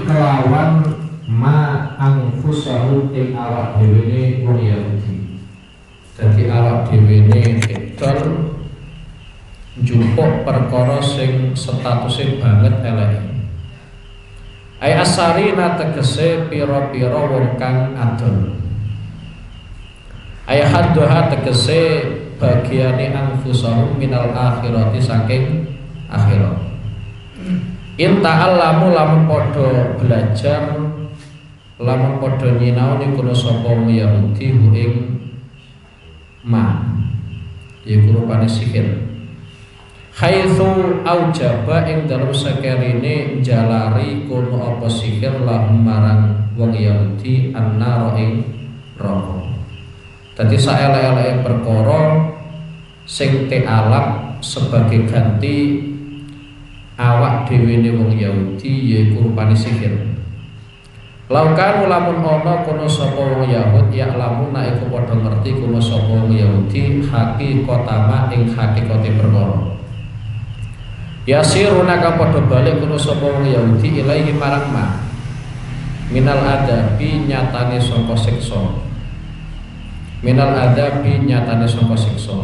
kelawan ma anfusahu ing awak dhewe wong Yahudi. Dadi awak dhewe edol njupuk perkara sing statuse banget elek. Ai asarina tegese pira-pira wong kang adol. Ai hadduha tegese bagiane anfusahum minal akhirati saking akhirat. In ta'allamu lamun padha belajar, lamun padha nyinau niku sapa wong Yahudi hu ing ma iku rupane sihir. Haitsu aujaba ing dalem sakerine jalari kono apa sihir lahum marang wong Yahudi annara ing neraka. Dadi saelek-eleke perkara sing te'alap sebagai ganti awak dhewe wong Yahudi yaiku rupane sihir. Laukan lamun ana kono sapa wong Yahudi ya lamun nek iku padha ngerti kono sapa wong Yahudi hakikatama ing hakikate perkara. Yasiruna ka padha balik kono sapa wong Yahudi ilaihi marang ma minal adabi nyatane sangka siksa. Minal adabi nyatane sangka siksa.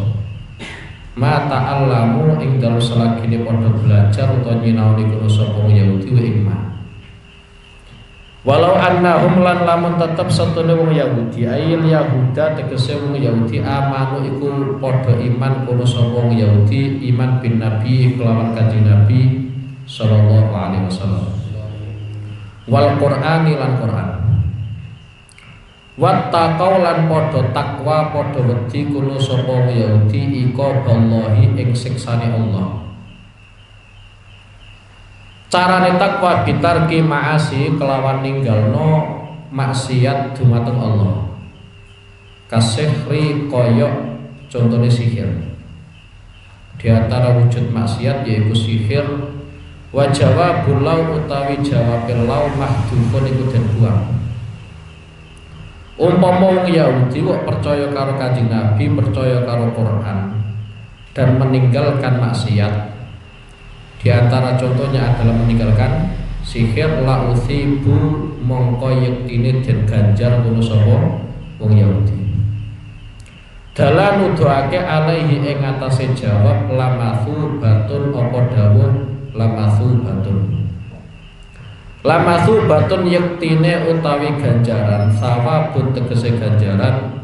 Ma ta'allamu ing dalem selagine padha belajar utawa nyinaoni kono sapa wong Yahudi wa ing ma. Walau annahum lan lamun tetep satune wong Yahudi ayil Yahuda tegese wong Yahudi amanu iku padha iman kono sapa wong Yahudi iman bin Nabi kelawan kanjeng Nabi sallallahu alaihi wasallam wal Qur'ani lan Qur'an wattaqau lan padha takwa padha wedi kono sapa wong Yahudi iqaballahi ing siksane Allah. Carane takwa bitarki ma'asi kelawan ninggalno maksiat dumateng Allah. Kasihri koyok contone sihir. Di antara wujud maksiat yaitu sihir. Wa jawabul law utawi jawabil law mahdhufun iku den buang. Umpama wong Yahudi kok percaya karo Kanjeng Nabi, percaya karo Quran dan meninggalkan maksiat. Di antara contohnya adalah meninggalkan sihir la uthibu mongko yektine den ganjar kono sapa wong Yahudi. Dalan nuduhake alaihi ing atase jawab lamathu batun apa dawuh lamathu batun. Lamathu batun yektine utawi ganjaran sawabun tegese ganjaran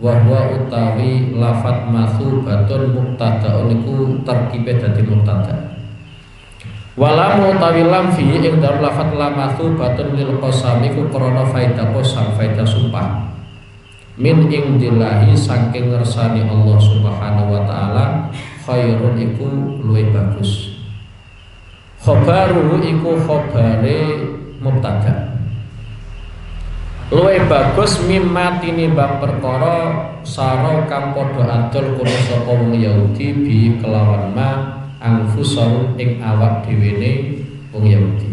wa huwa utawi lafat mathu batun mubtadaun iku terkibe dadi mubtada. Walam utawi lam fi ing dalem lafat lamathu batun lil qasami ku krana faedah qasam faedah sumpah min ing dilahi saking ngersani Allah Subhanahu wa taala khairun iku luwih bagus. Khabaru iku khabare mubtada. Luwih bagus mimma tinimbang perkara saro kang padha adol kono sapa wong Yahudi bi kelawan ma anfusahum ing awak dhewene wong Yahudi.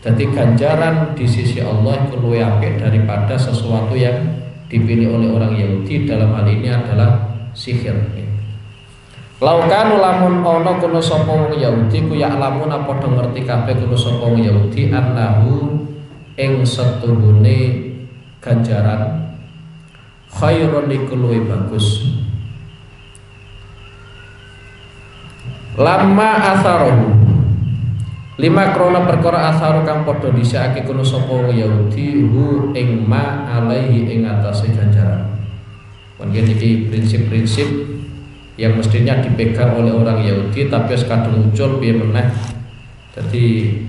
Jadi ganjaran di sisi Allah itu luwih apik daripada sesuatu yang dipilih oleh orang Yahudi, dalam hal ini adalah sihir. Laukan lamun ana kono sapa wong Yahudi ku ya lamun padha ngerti kabeh kono sapa wong Yahudi annahu ing setuhune ganjaran khairun iku luwih bagus. Lama asarohu lima krona perkara asaru kang padha dhisake kono sapa wong Yahudi hu ing ma alaihi ing atase ganjaran. Mungkin iki prinsip-prinsip yang mestinya dipegang oleh orang Yahudi tapi kadang muncul piye meneh. Jadi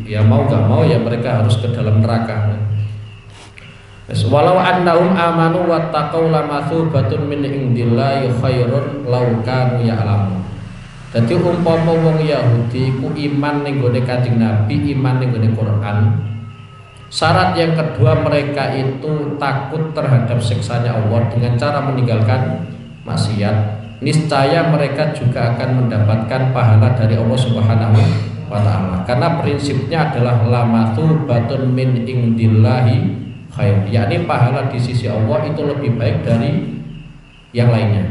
ya mau gak mau ya mereka harus ke dalam neraka. Walau annahum amanu wattaqau lamathu batun min indillahi khairun law kanu ya'lamun. Dadi umpama wong Yahudi ku iman ning gone Kanjeng Nabi, iman ning gone Quran. Syarat yang kedua mereka itu takut terhadap siksanya Allah dengan cara meninggalkan maksiat. Niscaya mereka juga akan mendapatkan pahala dari Allah Subhanahu wa taala. Karena prinsipnya adalah lamathu batun min indillahi khair. Yakni pahala di sisi Allah itu lebih baik dari yang lainnya.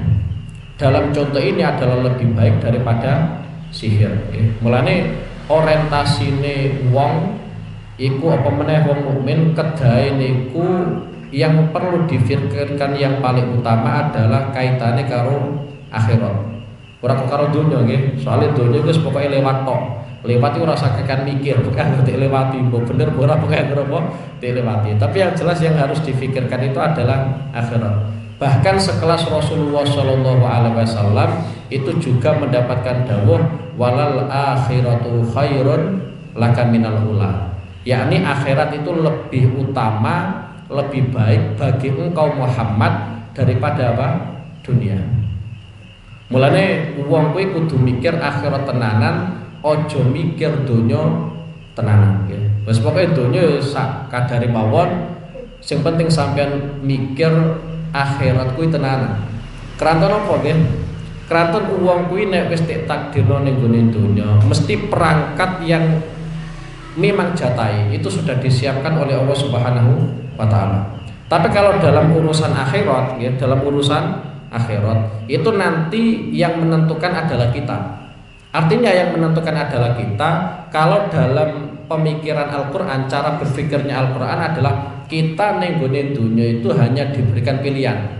Dalam contoh ini adalah lebih baik daripada sihir. Mulane orientasine wong iku apa meneh wong mukmin kedahe niku yang perlu difikirkan yang paling utama adalah kaitannya karo akhirat. Ora kok karo donya nggih. Soale donya wis pokoke lewat tok. Lewat itu rasa kekan mikir, bukan ngerti lewati, mbok bener ora pokoke apa dilewati. Tapi yang jelas yang harus difikirkan itu adalah akhirat. Bahkan sekelas Rasulullah Shallallahu Alaihi Wasallam itu juga mendapatkan dawuh walal akhiratu khairun laka minal ula. Yakni akhirat itu lebih utama, lebih baik bagi engkau Muhammad daripada apa? Dunia. Mulane wong kuwi kudu mikir akhirat tenanan, ojo mikir donya tenanan nggih. Wis pokoke donya sak kadare mawon, sing penting sampean mikir akhirat kuwi tenanan. Kranten apa nggih? Kranten wong kuwi nek wis takdirno ning gone donya, mesti perangkat yang memang jatai itu sudah disiapkan oleh Allah Subhanahu wa taala. Tapi kalau dalam urusan akhirat ya, dalam urusan akhirat itu nanti yang menentukan adalah kita. Artinya yang menentukan adalah kita. Kalau dalam pemikiran Al-Qur'an, cara berpikirnya Al-Qur'an adalah kita ning gone dunya itu hanya diberikan pilihan.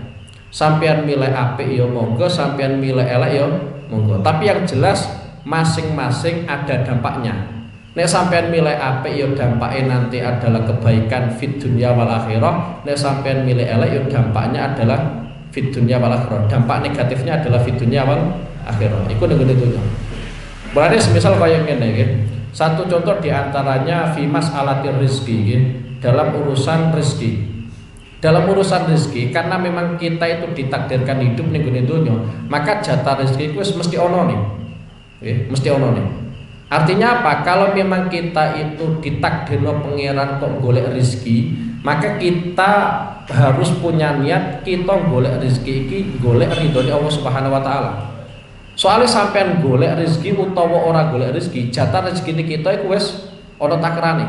Sampean milih apik ya monggo, sampean milih elek ya monggo. Tapi yang jelas masing-masing ada dampaknya. Nek sampean milih apik ya dampaknya nanti adalah kebaikan fid dunya wal akhirah. Nek sampean milih elek ya dampaknya adalah fid dunya wal akhirah. Dampak negatifnya adalah fid dunya wal akhirah. Iku ning dunya. Berarti semisal kaya ngene nggih. Satu contoh diantaranya fi mas'alatir rizki nggih, dalam urusan rezeki. Dalam urusan rezeki karena memang kita itu ditakdirkan hidup ning dunya, maka jatah rezeki itu mesti ono nih. Nggih, mesti ono nih. Artinya apa? Kalau memang kita itu ditakdirno pangeran kok golek rezeki, maka kita harus punya niat kita golek rezeki iki golek ridhone Allah Subhanahu wa taala. Soalnya sampean golek rezeki utawa ora golek rezeki, jatah rezeki kita iku wis ana takrane.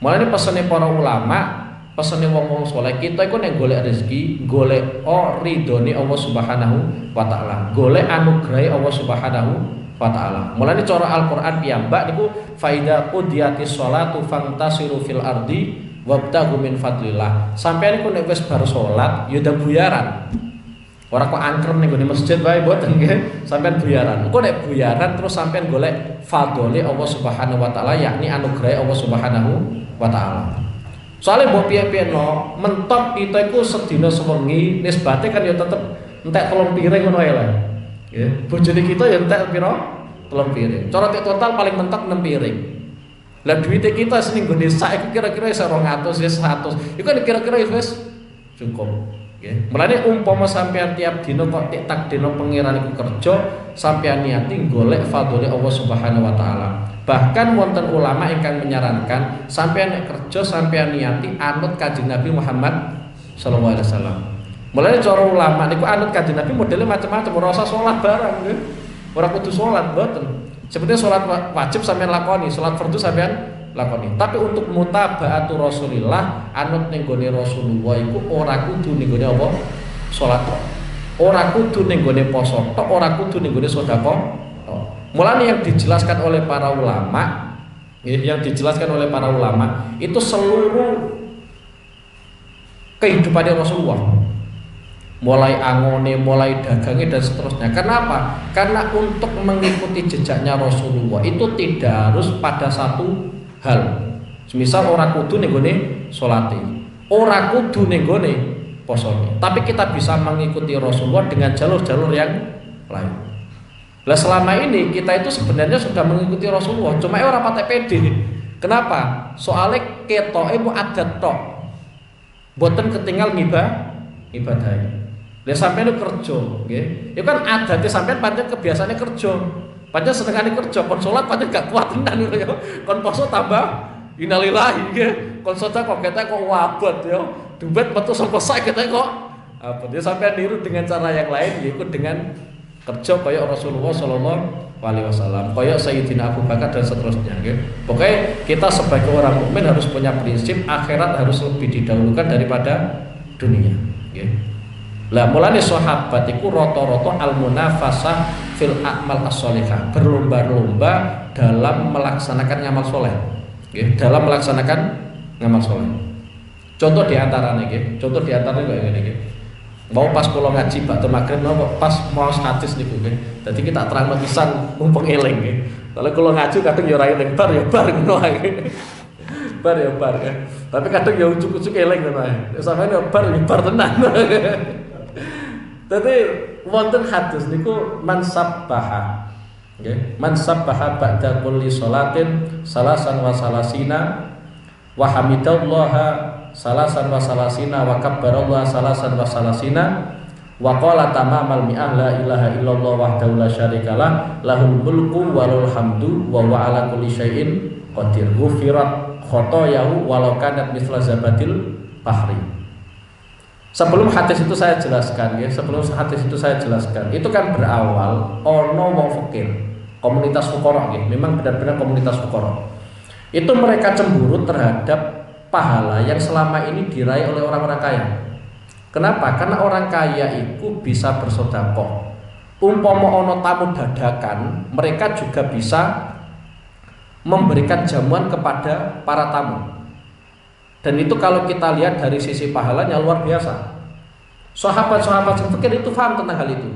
Mulane pesene para ulama, pesene wong-wong saleh, kita iku nek golek rezeki, golek ridhone Allah Subhanahu wa taala, golek anugrahe Allah Subhanahu wa ta'ala. Mulane cara Al-Qur'an piyambak niku faida qudiyatis sholatu fantasiru fil ardi wabtaghu min fadlillah. Sampeyan niku nek wis bar salat ya udah buyaran. Ora kok angkrem ning gone masjid wae mboten nggih. Sampeyan buyaran. Engko nek buyaran terus sampeyan golek fadhole Allah Subhanahu wa taala, yakni anugerah Allah Subhanahu wa taala. Soale mbok piye-piye no, mentok kita iku sedina sewengi nisbate kan ya tetep entek 3 piring ngono ae lah. Ya, bojone kita ya entek piro? 3 piring. Cara total paling mentok 6 piring. Lah duite kita sing nggone sak iku kira-kira iso 200 ya 100. Iku kan kira-kira wis cukup. Nggih. Mulane umpama sampean tiap dina kok takdirno pangeran iku kerja, sampean niati golek fadhole Allah Subhanahu wa taala. Bahkan wonten ulama ingkang menyarankan sampean nek kerja sampean niati anut Kanjeng Nabi Muhammad sallallahu alaihi wasallam. Mulane cara ulama niku anut Kanjeng Nabi modelnya macam-macam, ora usah salat bareng nggih. Ora kudu salat mboten. Sebetulnya salat wajib sampean lakoni, salat fardu sampean lakoni. Tapi untuk mutaba'atu Rasulillah, anut ning gone Rasulullah iku ora kudu ning gone apa? Salat. Ora kudu ning gone poso tok, ora kudu ning gone sedekah. Mulane yang dijelaskan oleh para ulama, itu seluruh kehidupan Rasulullah. Mulai angone, mulai dagangnya dan seterusnya. Kenapa? Karena untuk mengikuti jejaknya Rasulullah itu tidak harus pada satu hal. Semisal orang kudu ning gone salate, ora kudu ning gone posone. Tapi kita bisa mengikuti Rasulullah dengan jalur-jalur yang lain. Lah selama ini kita itu sebenarnya sudah mengikuti Rasulullah, cuma ora patek pede. Kenapa? Soalnya ketoke mu adat tok. Mboten ketinggal ibadah. Lah sampeyan kerja, nggih. Ya kan adate sampeyan pancen kebiasaane kerja. Pancen senengane kerja, kon salat pancen gak kuat tenan ya. Kon poso tambah innalillahi nggih. Kon sedekah kok wabot ya. Duit metu saka sak kok apa dia sampeyan niru dengan cara yang lain yaitu dengan kerja kaya Rasulullah sallallahu alaihi wasallam, kaya Sayyidina Abu Bakar dan seterusnya nggih. Pokoknya kita sebagai orang mukmin harus punya prinsip akhirat harus lebih didahulukan daripada dunia nggih. Lah mulane sahabat iku rata-rata al-munafasah fil a'mal as-shalihah, berlomba-lomba dalam melaksanakan amal soleh. dalam melaksanakan ngamal soleh. Contoh diantaranya kayak gini. Mau pas pulau ngaji bakal maghrib, mau pas mau hadis niku nggih. Dadi kita terang pisan mumpung eling nggih. Kalau kula ngaji kadang ya ora eling bar ngono ae. Bar ya. Tapi kadang ya ujuk-ujuk eling ngono ae. Sampeyan ya bar tenan. Dadi wonten hadis niku man sabbaha. Nggih, man sabbaha ba'da kulli sholatin salasan wa salasina wa hamidallaha salasan wa salasina wa kabbarallaha salasan wa salasina wa qala tamamal mi'ah la ilaha illallah wahdahu la syarikalah lahul mulku walul hamdu wa huwa ala kulli syai'in qadir ghufirat khotoyahu walau kanat mithla zabadil bahri. Sebelum hadis itu saya jelaskan ya, itu kan berawal ono wong fakir, komunitas fuqara ya, memang benar-benar komunitas fuqara. Itu mereka cemburu terhadap pahala yang selama ini diraih oleh orang-orang kaya. Kenapa? Karena orang kaya itu bisa bersedekah. Umpama ono tamu dadakan, mereka juga bisa memberikan jamuan kepada para tamu. Dan itu kalau kita lihat dari sisi pahalanya luar biasa. Sahabat-sahabat yang fikir itu paham tentang hal itu.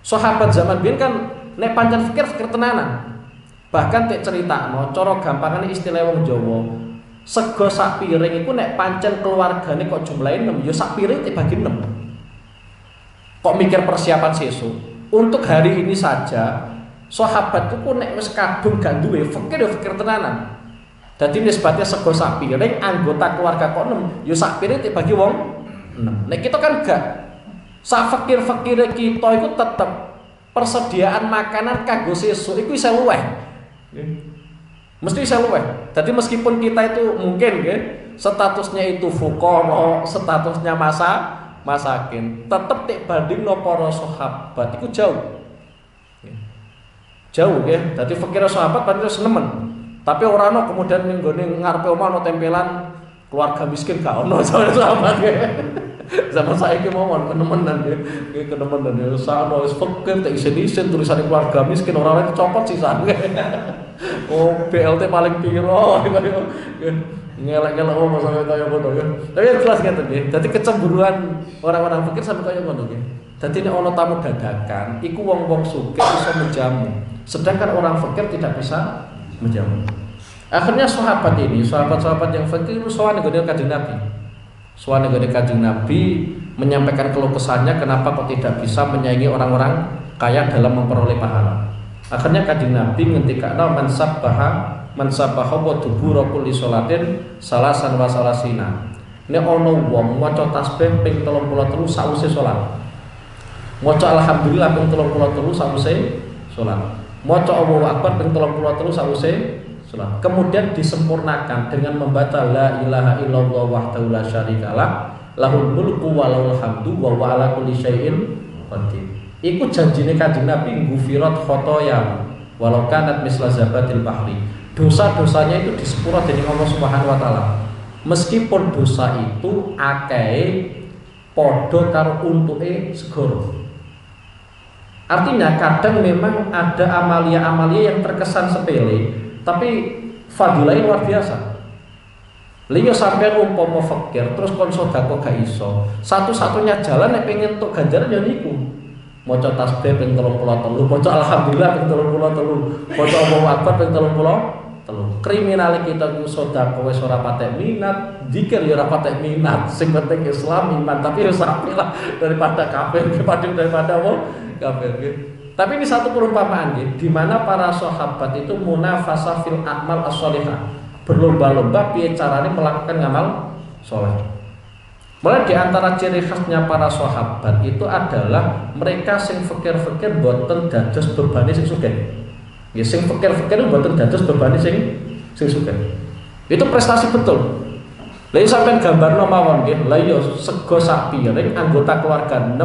Sahabat zaman biyen kan nek pancen fikir tenanan. Bahkan tek cerita no, cara gampangane istilah wong Jawa, sego sak piring iku nek pancen keluargane kok jumlahe 6, ya sak piring dibagi 6. Kok mikir persiapan sesuk. Untuk hari ini saja, sahabat itu nek wis kadung gak duwe fikir tenanan. Dadi nisbatnya sego sak piring anggota keluarga kok 6, ya sak piring dibagi wong 6. Nek kita kan gak. Sak fakir-fakire kita iku tetep persediaan makanan kanggo sesuk iku iso luweh. Mesti iso luweh. Dadi meskipun kita itu mungkin nggih statusnya itu fuqara, statusnya masakin, tetep tik bandingno para sahabat iku jauh. Jauh nggih. Dadi fakir sahabat pancen senemen. Tapi ora ono kemudian ning gone ngarepe omah ono tempelan keluarga miskin gak ono sahabat. Zaman saiki mawon kenemenan ya. Kenemenan ya sakno wis fakir tak isen-isen tulisane keluarga miskin ora oleh dicopot sisane. Oh, BLT paling piro ngelak-ngelak omah sampe kaya ngono ya. Tapi jelas ngeten nggih. Dadi kecemburuan orang-orang fakir sampe kaya ngono nggih. Dadi nek ana tamu dadakan, iku wong-wong sugih bisa menjamu. Sedangkan orang fakir tidak bisa menjamu. Akhirnya sahabat yang fakir itu sowan nggone Kanjeng Nabi. Sowan nggone Kanjeng Nabi menyampaikan keluh kesahnya kenapa kok tidak bisa menyaingi orang-orang kaya dalam memperoleh pahala. Akhirnya Kanjeng Nabi ngendikana man sabbaha wa dubura kulli sholatin salasan wa salasina. Nek ana wong maca tasbih ping 33 sawise salat. Maca alhamdulillah ping 33 sawise salat. Maca Allahu Akbar ping 33 sawise salat. Kemudian disempurnakan dengan membaca la ilaha illallah wahdahu la syarikalah lahul mulku wa lahul hamdu wa huwa ala kulli syai'in qadir. Iku janjine Kanjeng Nabi ghufirat khotoya walau kanat misla zabadil bahri. Dosa-dosanya itu disepuro dening Allah Subhanahu wa taala. Meskipun dosa itu akeh padha karo untuke segoro. Artinya kadang memang ada amalia-amalia yang terkesan sepele, tapi fadilahnya luar biasa. Liyo sampean umpama fakir terus kon sedekah gak iso. Satu-satunya jalan nek pengen entuk ganjaran ya niku. Maca tasbih ping 33, maca alhamdulillah ping 33, maca Allahu Akbar ping 33. Kriminal kita ku sedekah wis ora patek minat, zikir ya ora patek minat. Sing penting Islam iman, tapi ya sapilah daripada kafir, daripada wong kafir gitu. Tapi ini satu perumpamaan gitu, di mana para sahabat itu munafasah fil amal as-shalihah, berlomba-lomba piye carane melakukan amal soleh. Mulai di antara ciri khasnya para sahabat itu adalah mereka sing fikir-fikir boten dados bebane sing sugih. Ya sing fikir-fikir boten dados bebane sing sugih. Itu prestasi betul. Lha sampeyan gambarno mawon nggih, lha ya sego sak piring anggota keluarga 6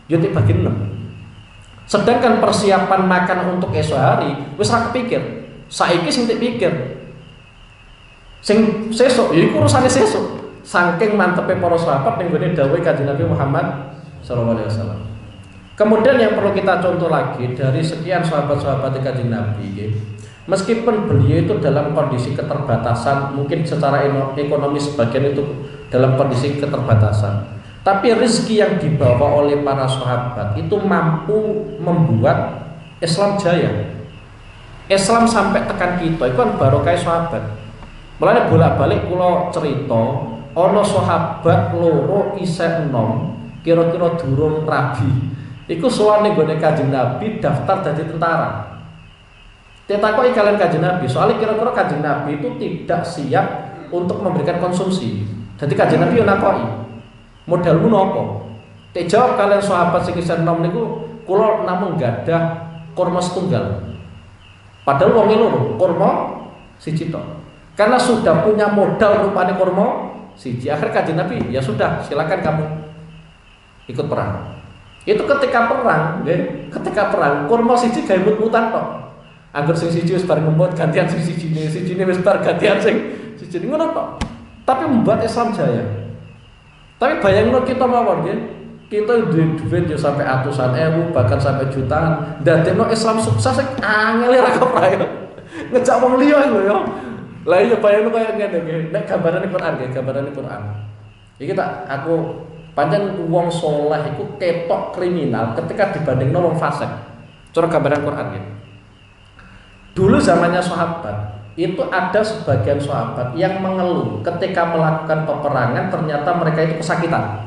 ya dibagi 6. Sedangkan persiapan makan untuk esok hari wis ora kepikir. Saiki sing dipikir. Sing sesuk ya iku urusane sesuk. Saking mantepe para sahabat ning gone dawuh Kanjeng Nabi Muhammad sallallahu alaihi wasallam. Kemudian yang perlu kita contoh lagi dari sekian sahabat-sahabat Kanjeng Nabi nggih. Meskipun beliau itu dalam kondisi keterbatasan, mungkin secara ekonomi sebagian itu dalam kondisi keterbatasan, tapi rezeki yang dibawa oleh para sahabat itu mampu membuat Islam jaya. Islam sampai tekan kita, itu kan barokah sahabat. Mulane bolak-balik kula cerita, ana sahabat loro isih enom, kira-kira durung rabi. Iku sowan ning gone Kanjeng Nabi daftar dadi tentara. Ditakoki kalian Kanjeng Nabi, soalnya kira-kira Kanjeng Nabi itu tidak siap untuk memberikan konsumsi. Jadi Kanjeng Nabi yo nakoki, modalmu napa? Tek jawab kalian sahabat sing isih enom niku, kula namung gadah kurma setunggal. Padahal wong loro, kurma siji tok. Karena sudah punya modal rupane kurma siji. Akhir Kanjeng Nabi, ya sudah, silakan kamu ikut perang. Itu ketika perang, nggih, ketika perang kurma siji gawe mut-mutan tok. Angger sing siji wis bar ngemput gantian sing sijine wis bar gantian sing sijine ngono tok. Tapi membuat Islam jaya. Tapi bayangno kita mawon nggih, kita duit yo sampai atusan ewu bahkan sampai jutaan. Dadekno Islam sukses sing angel ra keprayo. Ngejak wong liya lho yo. Lah iya bayangno kaya ngene nggih, nek gambarane Quran nggih, gambarane Quran. Iki tak aku pancen wong saleh iku ketok kriminal ketika dibandingno wong fasik. Cara gambaran Quran nggih. Dulu zamannya sahabat, itu ada sebagian sahabat yang mengeluh ketika melakukan peperangan ternyata mereka itu kesakitan.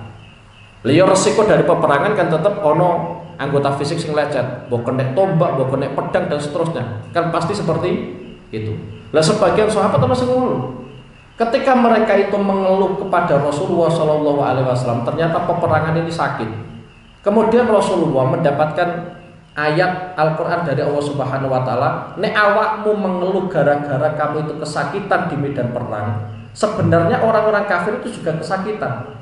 Lihat resiko dari peperangan kan tetap ono anggota fisik sing lecet, mbok kena tombak, mbok kena pedang dan seterusnya. Kan pasti seperti itu. Lah sebagian sahabat masih mengeluh. Ketika mereka itu mengeluh kepada Rasulullah SAW, ternyata peperangan ini sakit. Kemudian Rasulullah mendapatkan ayat Al-Quran dari Allah Subhanahu Wa Taala, nek awakmu mengeluh gara-gara kamu itu kesakitan di medan perang, sebenarnya orang-orang kafir itu juga kesakitan,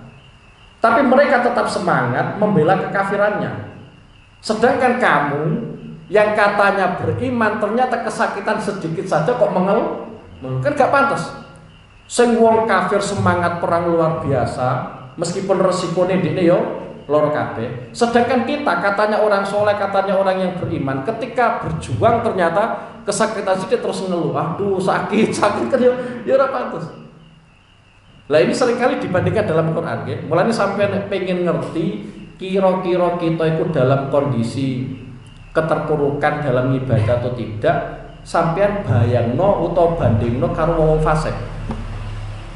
tapi mereka tetap semangat membela kekafirannya. Sedangkan kamu yang katanya beriman ternyata kesakitan sedikit saja kok mengeluh, kan gak pantas. Sing wong kafir semangat perang luar biasa, meskipun resikonya dene yo loro kabeh. Sedangkan kita katanya orang soleh, katanya orang yang beriman, ketika berjuang ternyata kesakitan sedikit terus ngeluh, aduh sakit kan ya ora pantes. Lah ini seringkali dibandingkan dalam Quran nggih. Mulane sampeyan pengen ngerti kira-kira kita itu dalam kondisi keterpurukan dalam ibadah atau tidak, sampeyan bayangno utawa bandingno karo wong fasik.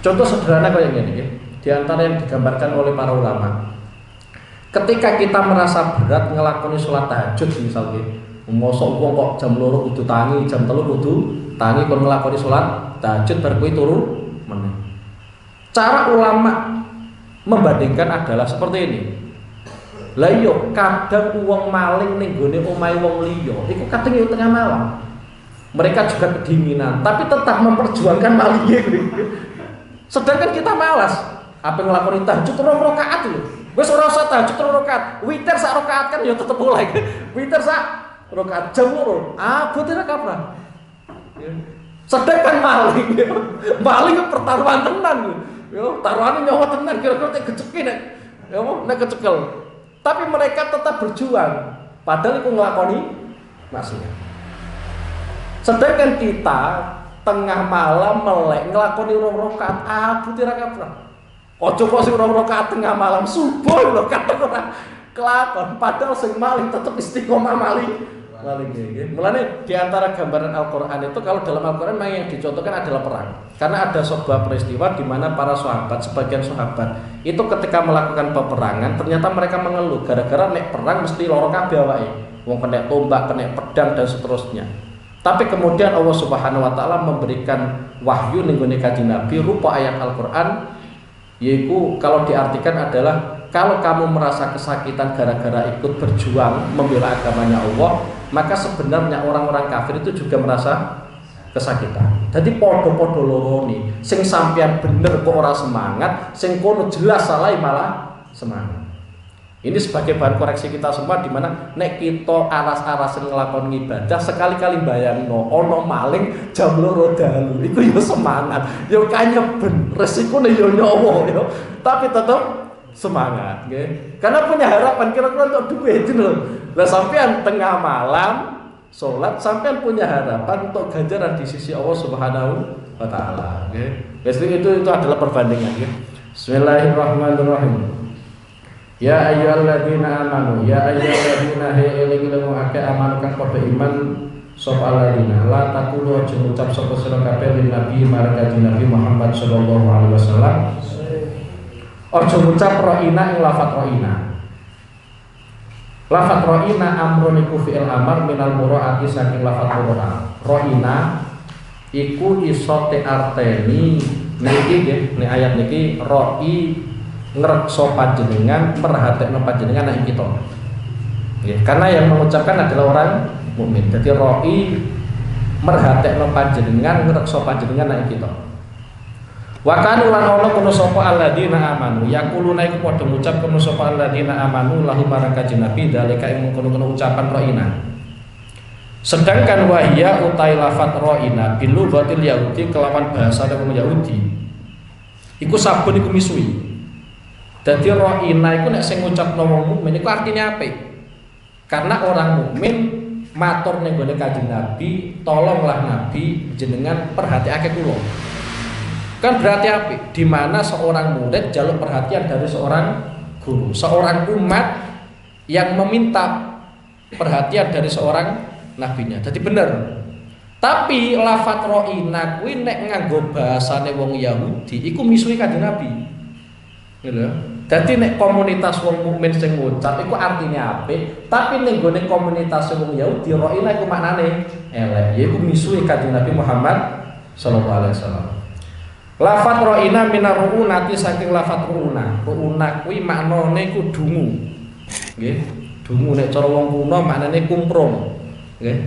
Contoh sederhana kayak gini nggih. Di antara yang digambarkan oleh para ulama, ketika kita merasa berat ngelakoni sholat tahajud misalnya, mosok wong kok jam 2 kudu tangi, jam 3 kudu tangi kon ngelakoni sholat tahajud bar kuwi turu meneh. Cara ulama membandingkan adalah seperti ini. Lah iya, kadang wong maling ning gone omahe wong liya, iku kadang yo tengah malam. Mereka juga kedinginan, tapi tetap memperjuangkan malingnya. Sedangkan kita malas, apa ngelakoni tahajud 2 rakaat lho. Wes ora usah tahajud 3 rakaat, witir sak rakaat kan ya tetep mulai. Witir sak rakaat jam 2. Ah, boten kaprah. Sedangkan maling pertaruhan tenan. Yo, taruhane nyawa tenan kira-kira tek kecekel nek. Ya nek kecekel. Tapi mereka tetap berjuang padahal iku nglakoni maksiat. Sedangkan kita tengah malam melek nglakoni 2 rakaat, ah, boten kaprah. Ojo kok sing 2 rakaat tengah malam subuh lho kadang ora kelakon, padahal sing maling tetep istiqomah maling nggih. Mulane di antara gambaran Al-Qur'an itu kalau dalam Al-Qur'an memang yang dicontohkan adalah perang. Karena ada sebuah peristiwa di mana para sahabat, sebagian sahabat itu ketika melakukan peperangan ternyata mereka mengeluh gara-gara nek perang mesti lara kabeh awake. Wong kena tombak, kena pedang dan seterusnya. Tapi kemudian Allah Subhanahu wa taala memberikan wahyu ning gone Kanjeng Nabi rupa ayat Al-Qur'an, yaitu kalau diartikan adalah kalau kamu merasa kesakitan gara-gara ikut berjuang membela agamanya Allah, maka sebenarnya orang-orang kafir itu juga merasa kesakitan. Jadi podo-podo loro nih, sing sampean bener kok ora semangat, sing kono jelas salah malah semangat. Ini sebagai bahan koreksi kita semua, di mana nek kita aras-arasen nglakoni ibadah sekali-kali bayangno ana maling jam 2 dalu iku yo semangat yo kanyeben resikone yo nyawa yo tapi tetep semangat nggih karena punya harapan kira-kira untuk duit itu lho. Lah sampean tengah malam sholat sampai punya harapan untuk ganjaran di sisi Allah Subhanahu wa taala. Nggih. Biasanya itu adalah perbandingan nggih. Bismillahirrahmanirrahim. Ya ayyuhalladzina amanu ya ayyuhalladzina ilmu akeh amanu kang padha iman sapa alladzina la taqulu aja ngucap sapa sira kabeh lin nabi marang Nabi Muhammad sallallahu alaihi wasallam aja ngucap ra'ina ing lafat ra'ina. Lafat ra'ina amrun iku fi'il amar minal mura'ati saking lafat mura'ah. Ra'ina iku iso arteni niki nggih nek ayat niki ra'i ngrekso panjenengan perhatekno panjenengan nek kita. Nggih, karena yang mengucapkan adalah orang mukmin. Jadi ra'i merhatekno panjenengan ngrekso panjenengan nek kita. Wa kanu lan ana kono sapa alladzina amanu yaquluna iku padha ngucap kono sapa alladzina amanu lahu marang kanjeng Nabi dalika ing kono-kono ucapan ra'ina. Sedangkan wahya utai lafat ra'ina bil lughatil yahudi kelawan bahasa wong Yahudi iku sabun iku misui. Dadi ra'ina iku nek sing ngucapno wong mukmin iku artinya apik. Karena orang mukmin matur ning gone kanjeng Nabi, tolonglah Nabi jenengan perhatiake kula. Kan berarti apik, di mana seorang murid jaluk perhatian dari seorang guru, seorang umat yang meminta perhatian dari seorang nabinya. Jadi bener. Tapi lafat ra'ina kuwi nek nganggo bahasane wong Yahudi iku misuhi kanjeng Nabi. Gitu. Dadi nek komunitas wong mukmin sing ngucap iku artinya apik, tapi ning gone komunitas wong Yahudi ra'ina iku maknane elek, yaiku misuhi kanjeng Nabi Muhammad sallallahu alaihi wasallam. Lafat ra'ina minar ru'unati saking lafat ru'una. Ru'una kuwi maknane ku dungu. Nggih. Dungu nek cara wong kuno maknane kumprung. Nggih.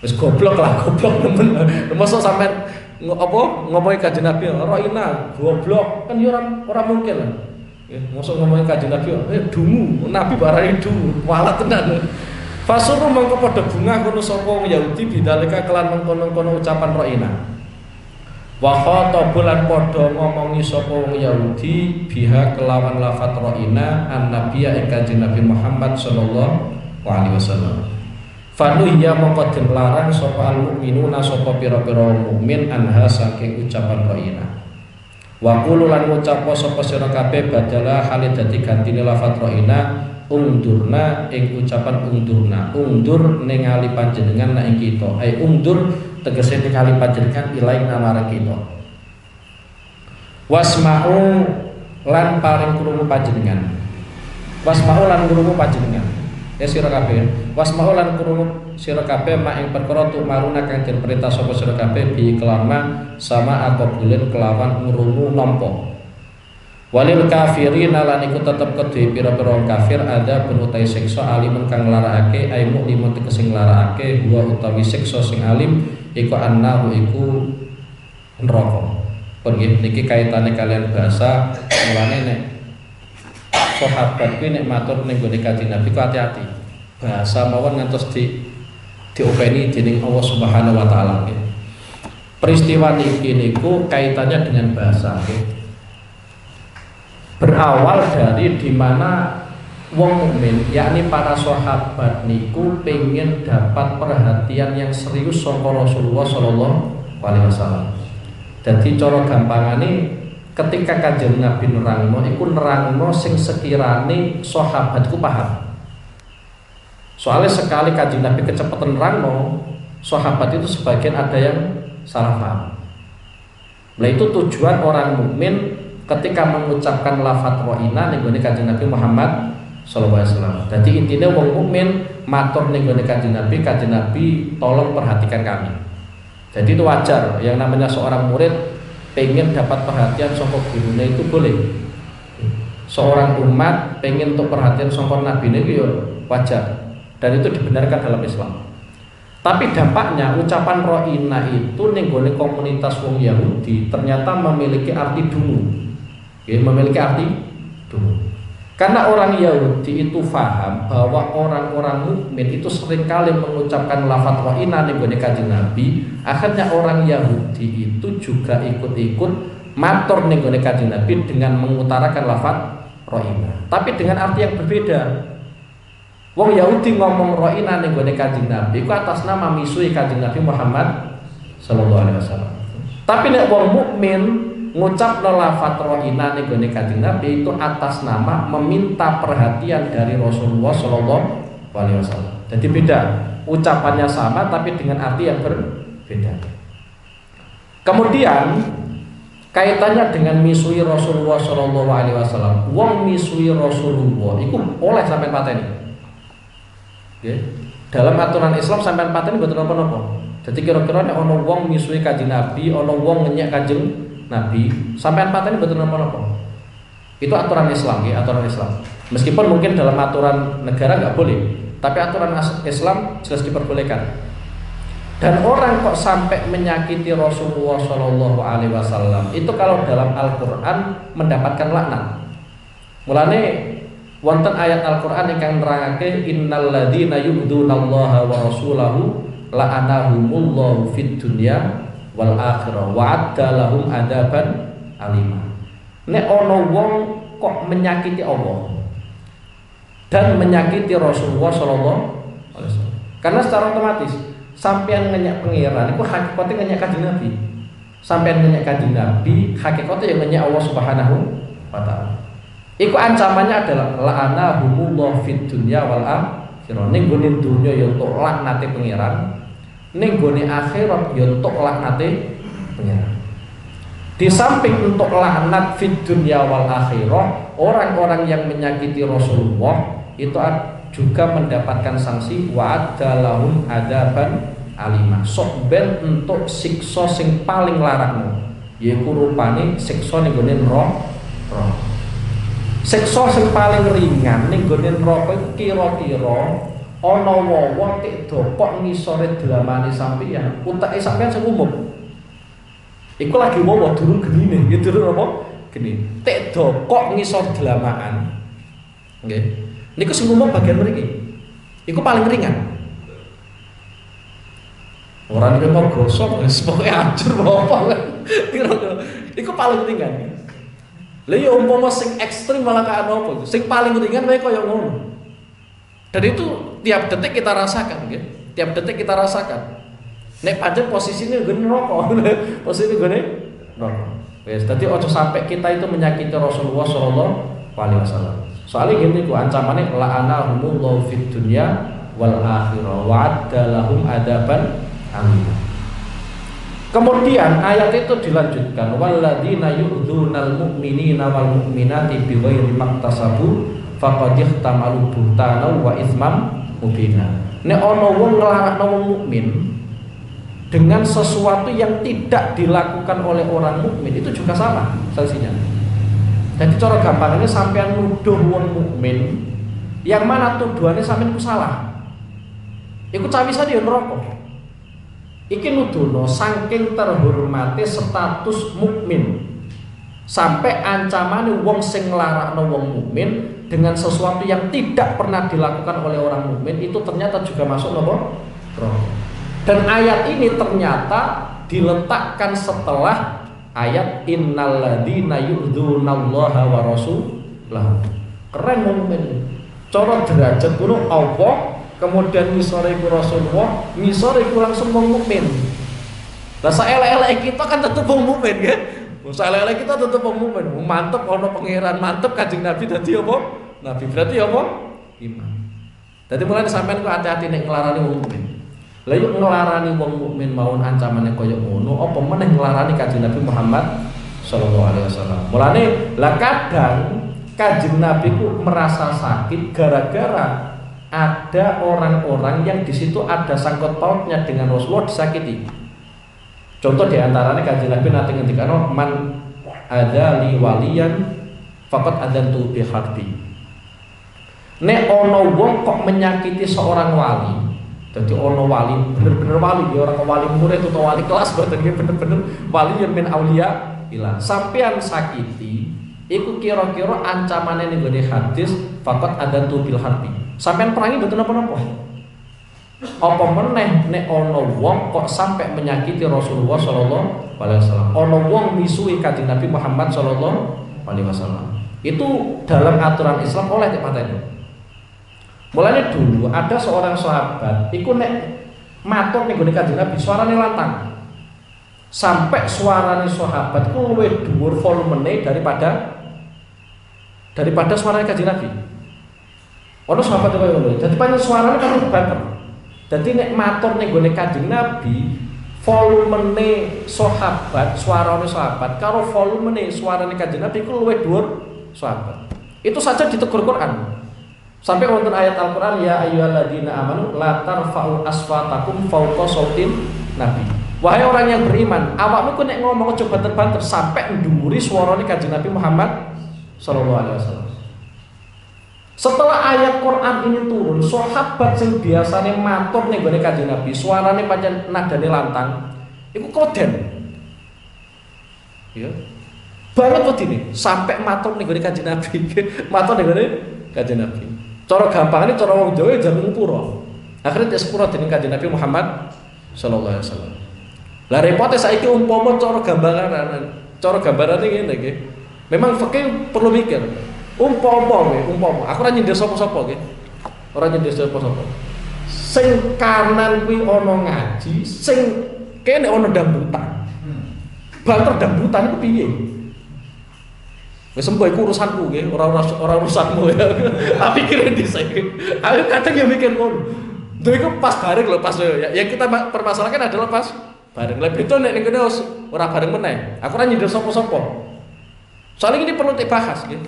Wis goblok lah, goblok temen. Mosok sampean ngomongi kanjeng Nabi ra'ina goblok kan ya ora mungkin lah. Nggih, mosok ngomongi kanjeng Nabi dungu, Nabi barane dungu, walat tenan. Fasuru mangko padha bungah kono sapa wong Yahudi bidalika kelan mengkono-kono ucapan ra'ina. Wa khatabulan padha ngomongi sapa wong Yahudi biha kelawan lafat ra'ina annabiyya ing kanjeng Nabi Muhammad sallallahu alaihi wasallam. Fanu ya mongko den larang sapa al-mukminuna sapa pira-pira mukmin anha saking ucapan ra'ina. Wa qulu lan ngucap sapa sira kabeh badala hale dadi gantine lafat ra'ina undurna ing ucapan undurna. Undur ningali panjenengan nek ing kita. Ai undur tegese ningali panjenengan ilaih namara kita. Wasma'u lan paring krungu panjenengan. Wasma'u lan krungu panjenengan. Ya sira kabeh. Wasma'u lan krungu sira kabeh mak ing perkara tumaruna kang den perintah sapa sira kabeh bi kelama sama aqabulin kelawan ngrungu nampa. Walil kafirin lan iku tetep kedue pira-pira kafir ada penutai siksa alimun kang nglarakake ai muklimun tegese nglarakake wa utawi siksa sing alim iku annahu iku neraka. Pun niki kaitane kalian bahasa mulane nek sahabat kuwi nek matur ning gone kanjeng Nabi ku hati-hati. Bahasa mawon ngantos diopeni dening Allah Subhanahu wa taala. Peristiwa niki niku kaitannya dengan bahasa nggih. Berawal dari dimana wong mukmin yakni para sahabat niku pengen dapat perhatian yang serius saka Rasulullah sallallahu alaihi wasallam. Dadi cara gampangane ketika kanjeng Nabi nerangno iku nerangno sing sekirane sahabat ku paham. Soalnya sekali kanjeng Nabi kecepatan nerangno, sahabat itu sebagian ada yang salah paham. Nah itu tujuan orang mukmin ketika mengucapkan lafaz ra'ina ning gone kanjeng Nabi Muhammad sallallahu alaihi wasallam. Dadi intine wong mukmin matur ning gone kanjeng Nabi tolong perhatikan kami. Jadi itu wajar, yang namanya seorang murid pengen dapat perhatian saka gurune itu boleh. Seorang umat pengen untuk perhatian saka nabine itu wajar dan itu dibenarkan dalam Islam. Tapi dampaknya ucapan ra'ina itu ning gone komunitas wong Yahudi ternyata memiliki arti dungu. Memiliki arti dungu. Karena orang Yahudi itu faham bahwa orang-orang mukmin itu seringkali mengucapkan lafaz ra'ina ning gone kanjeng Nabi, akhirnya orang Yahudi itu juga ikut-ikut matur ning gone kanjeng Nabi dengan mengutarakan lafaz ra'ina, tapi dengan arti yang berbeda. Wong Yahudi ngomong ro'ina ning gone Kanjeng Nabi iku atas nama misui Kanjeng Nabi Muhammad sallallahu alaihi wasallam. Tapi nek wong mukmin ngucap lafaz ro'ina ning gone Kanjeng Nabi itu atas nama meminta perhatian dari Rasulullah sallallahu alaihi wasallam. Jadi beda, ucapannya sama tapi dengan arti yang berbeda. Kemudian kaitannya dengan misui Rasulullah sallallahu alaihi wasallam. Wong misui Rasulullah iku oleh sampai pateni. Okay. Dalam aturan Islam sampai pateni mboten napa-napa. Jadi kira-kira nek ana wong misui Kanjeng Nabi, ana wong ngenyek Kanjeng Nabi, sampai pateni mboten napa-napa. Itu aturan Islam, ya, aturan Islam. Meskipun mungkin dalam aturan negara nggak boleh, tapi aturan Islam jelas diperbolehkan. Dan orang kok sampai menyakiti Rasulullah Shallallahu Alaihi Wasallam itu kalau dalam Al-Quran mendapatkan laknat. Mulane wonten ayat Al-Quran yang nerangake innal ladzina yu'dzunallaha wa rasulahu la'anahumullahu fid dunya wal akhirah wa adda lahum adaban alima. Nek ana wong kok menyakiti Allah dan menyakiti Rasulullah Shallallahu Alaihi Wasallam, karena secara otomatis sampean ngenyak pengiran itu hakikatnya ngenyak Kanjeng Nabi. Sampean ngenyak Kanjeng Nabi hakikatnya yang ngenyak Allah Subhanahu wa taala. Iku ancamannya adalah la'anahumullah fid dunya wal akhirah. Ning gone dunya ya entuk laknate pengiran, ning gone akhirat ya entuk laknate pengiran. Di samping untuk laknat fid dunya wal akhirah, orang-orang yang menyakiti Rasulullah itu juga mendapatkan sanksi wa'adda lahum adaban alimah. Sok ben untuk siksa sing paling larang, yaiku rupane siksa ning gone neraka. Siksa sing paling ringan ning gone neraka kira-kira ana wong tik dopok ngisore dlamane sampeyan, utake sampeyan sing umum. Iku lagi wowo durung genine, nggih durung apa? Geni. Tik dopok ngisor dlamaan. Nggih. Niku sing umum bagian mriki. Iku paling ringan. Orang iki mau gosok wis pokoke hancur apa. Iku paling ringan. Lah ya umpama sing ekstrim malah kae apa itu? Sing paling ringan wae kaya ngono. Dan itu tiap detik kita rasakan, nggih. Tiap detik kita rasakan. Nek pancen posisine ngene neraka. Posisine ngene neraka. Wes dadi aja sampai kita itu menyakiti Rasulullah sallallahu alaihi wasallam. Soalnya gini ku ancamannya la'anahumullahu fid dunya wal akhirah wa adda lahum adaban alim. Kemudian ayat itu dilanjutkan walladzina yu'dzunal mu'minina wal mu'minati bighairi maktasabu faqad ihtamalu buhtanan wa itsman mubina. Nek ana wong nglarakno wong mukmin dengan sesuatu yang tidak dilakukan oleh orang mukmin itu juga sama sanksinya. Jadi cara gampangnya sampean nuduh wong mukmin yang mana tuduhannya sampean ku salah. Iku cawisane yo neraka. Iki nuduhno saking terhormati status mukmin. Sampai ancamane wong sing nglarakno wong mukmin dengan sesuatu yang tidak pernah dilakukan oleh orang mukmin itu ternyata juga masuk neraka. Dan ayat ini ternyata diletakkan setelah ayat innal ladzina yu'dzunallaha wa rasulahu. Keren mukmin. Cara derajat kulo Allah, kemudian misore iku Rasulullah, misore iku langsung wong mukmin. Lah saelek-elek kita kan tetep wong mukmin nggih. Saelek-elek kita tetep wong mukmin. Mantep ana pangeran, mantep Kanjeng Nabi dadi apa? Nabi berarti apa? Iman. Dadi mulane sampean kok hati-hati nek nglarani wong mukmin. Lah yuk nglarani wong mukmin mawon ancamane kaya ngono, apa meneh nglarani Kanjeng Nabi Muhammad sallallahu alaihi wasallam. Mulane lah kadang Kanjeng Nabi ku merasa sakit gara-gara ada orang-orang yang di situ ada sangkut pautnya dengan Rasulullah disakiti. Contoh diantaranya Kanjeng Nabi nanti ngendikano man ada li waliyan faqad adantu bi harbi. Nek ana wong kok menyakiti seorang wali, jadi ono wali bener-bener wali, dia orang wali murid atau wali kelas, berarti dia bener-bener wali yang min aulia ilah. Sampean sakiti, iku kira-kira ancamannya nih gede hadis, fakat ada tuh bil harbi. Sampean perangi betul apa-apa. Apa meneh nek ono wong kok sampai menyakiti Rasulullah Sallallahu Alaihi Wasallam, ono wong misui Kanjeng Nabi Muhammad Sallallahu Alaihi Wasallam. Itu dalam aturan Islam oleh dipateni. Mulane dulu ada seorang sahabat iku nek matur ning gone Kanjeng Nabi suarane lantang. Sampai suarane sahabat ku luwih dhuwur volumene daripada suarane Kanjeng Nabi. Ono sahabat kaya ngono. Dadi pancen suarane kan banter. Dadi nek matur ning gone Kanjeng Nabi, volumene sahabat, suarane sahabat karo volumene suarane Kanjeng Nabi ku luwih dhuwur sahabat. Itu saja ditegur Quran. Sampai wonten ayat Al-Qur'an ya ayyuhalladzina amanu la tarfa'u aswatakum fawqa sautin nabi. Wahai orang yang beriman, awakmu ku nek ngomong aja banter-banter sampai ndhuwuri suarane Kanjeng Nabi Muhammad sallallahu alaihi wasallam. Setelah ayat Quran ini turun, sahabat sing biasane matur ning gone Kanjeng Nabi, suarane pancen nadane lantang, iku koden. Ya. Banget wedine sampai matur ning gone Kanjeng Nabi. Matur ning gone Kanjeng Nabi. Cara gampangane cara wong Jawa jamu pura. Akhire tes pura dening Kanjeng Nabi Muhammad sallallahu alaihi wasallam. Lah repote saiki umpama cara gambarane ngene nggih. Memang fikih perlu mikir. Umpama aku ora nyindir sapa-sapa nggih. Ora nyindir sapa-sapa. Sing kanan kuwi ana ngaji, sing kene ana dambutan. Banter dambutan iku piye? Wis sembo iku urusanku nggih, ora urusanmu ya. Tak pikir dhisik. Aku kadang ya mikir ngono. Lha iku pas bareng lho, pas ya. Yang kita permasalahkan adalah pas bareng. Lah beto nek ning kene ora bareng meneh. Aku ora nyindir sapa-sapa. Soalnya ini perlu dibahas nggih.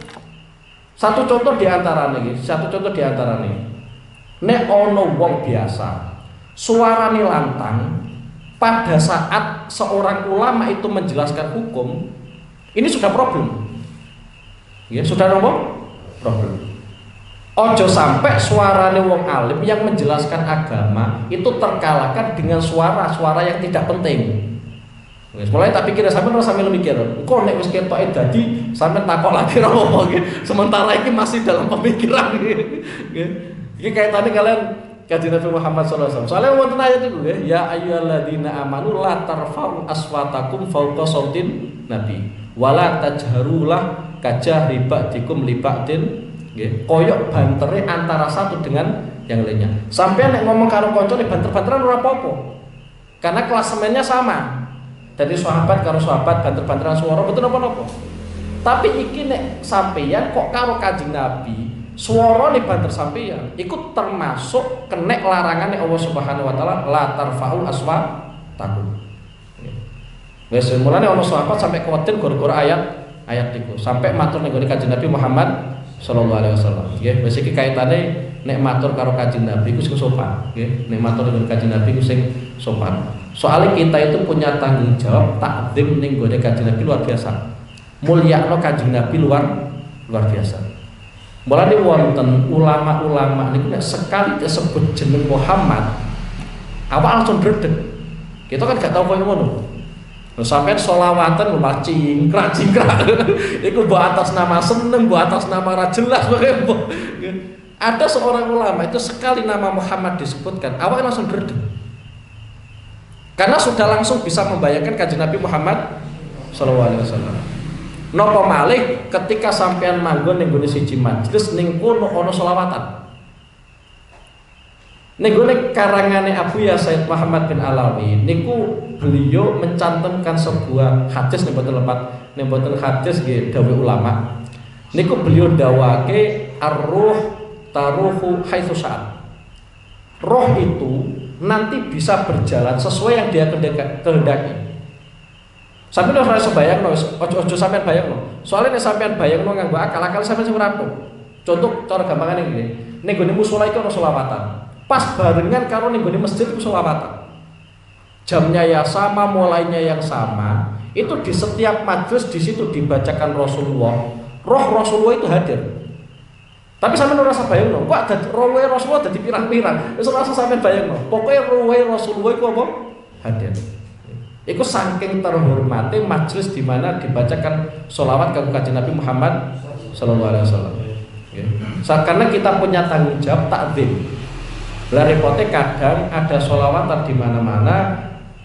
Satu contoh di antarane. Nek ana wong biasa, suarane lantang pada saat seorang ulama itu menjelaskan hukum, ini sudah problem. Ya, sudah nomor problem. Ojo sampai suarane wong alim yang menjelaskan agama itu terkalahkan dengan suara-suara yang tidak penting. Wis mulai tak pikir sampean ora sampe mikir. Engko nek wis ketoke dadi sampean takok lagi ora apa nggih. Sementara iki masih dalam pemikiran nggih. Iki kaitane kalian Kanjeng Nabi Muhammad sallallahu alaihi wasallam. Soale wonten ayat iku nggih, ya ayyuhalladzina amanu la tarfa'u aswatakum fawqa sautin nabi wala tajharulah kajahri ba'dikum li ba'din nggih. Koyok bantere antara satu dengan yang lainnya. Sampeyan nek ngomong karo kancane banter-banteran ora apa-apa. Karena klasemennya sama. Dari sahabat karo sahabat banter-banteran suara betul apa-apa. Tapi iki nek sampeyan kok karo Kanjeng Nabi, suarane banter sampeyan, iku termasuk kenek larangane Allah Subhanahu wa taala la tarfa'u aswatakum. Wes mulane ana sahabat sampai kuwatir gara-gara ayat iku, sampai matur ning Kanjeng Nabi Muhammad sallallahu alaihi wasallam. Nggih, wis iki kaitane nek matur karo Kanjeng Nabi iku sing sopan, nggih. Nek matur ning Kanjeng Nabi iku sing sopan. Soalnya kita itu punya tanggung jawab takdim ning gone Kanjeng Nabi luar biasa. Mulyakno Kanjeng Nabi luar biasa. Mulane wonten ulama-ulama niku nek sekali disebut jeneng Muhammad, awak langsung dredeg. Kita kan gak tahu koyo ngono. Sampai sholawatan malah cingkrak. Iku mbok atas nama seneng, mbok atas nama ra jelas mbok. Ada seorang ulama itu sekali nama Muhammad disebutkan, awak langsung dredeg. Karena sudah langsung bisa membayangkan Kanjeng Nabi Muhammad sallallahu alaihi wasallam. Napa malih ketika sampean manggon ning gone siji majelis ning kono ana selawatan. Ning gone karangane Abu Ya Said Muhammad bin Alawi niku beliau mencantumkan sebuah hadis ning boten hadis nggih dawuh ulama. Niku beliau dawake ar-ruh taruhu haitsu sa'at. Roh itu nanti bisa berjalan sesuai yang dia kehendaki. Sampai ora iso bayangno, ojo sampean bayangno. Soalnya nek sampean bayangno nganggo akal-akal sampean sing ora apik. Contoh cara gampangane ngene. Ning gone musala itu ana selawatan. Pas barengan karo ning gone masjid itu selawatan. Jamnya ya sama, mulainya yang sama. Itu di setiap majelis di situ dibacakan Rasulullah. Roh Rasulullah itu hadir. Tapi sampean ora usah bayangno, kok dadi rohe Rasulullah dadi pirang-pirang. Wis ora usah sampean bayangno. Pokoke rohe Rasulullah iku apa? Hadir. Iku saking terhormate majelis di mana dibacakan sholawat ke Kanjeng Nabi Muhammad sallallahu alaihi wasallam. Karena kita punya tanggung jawab takzim. Lah repote kadang ada sholawatan di mana-mana,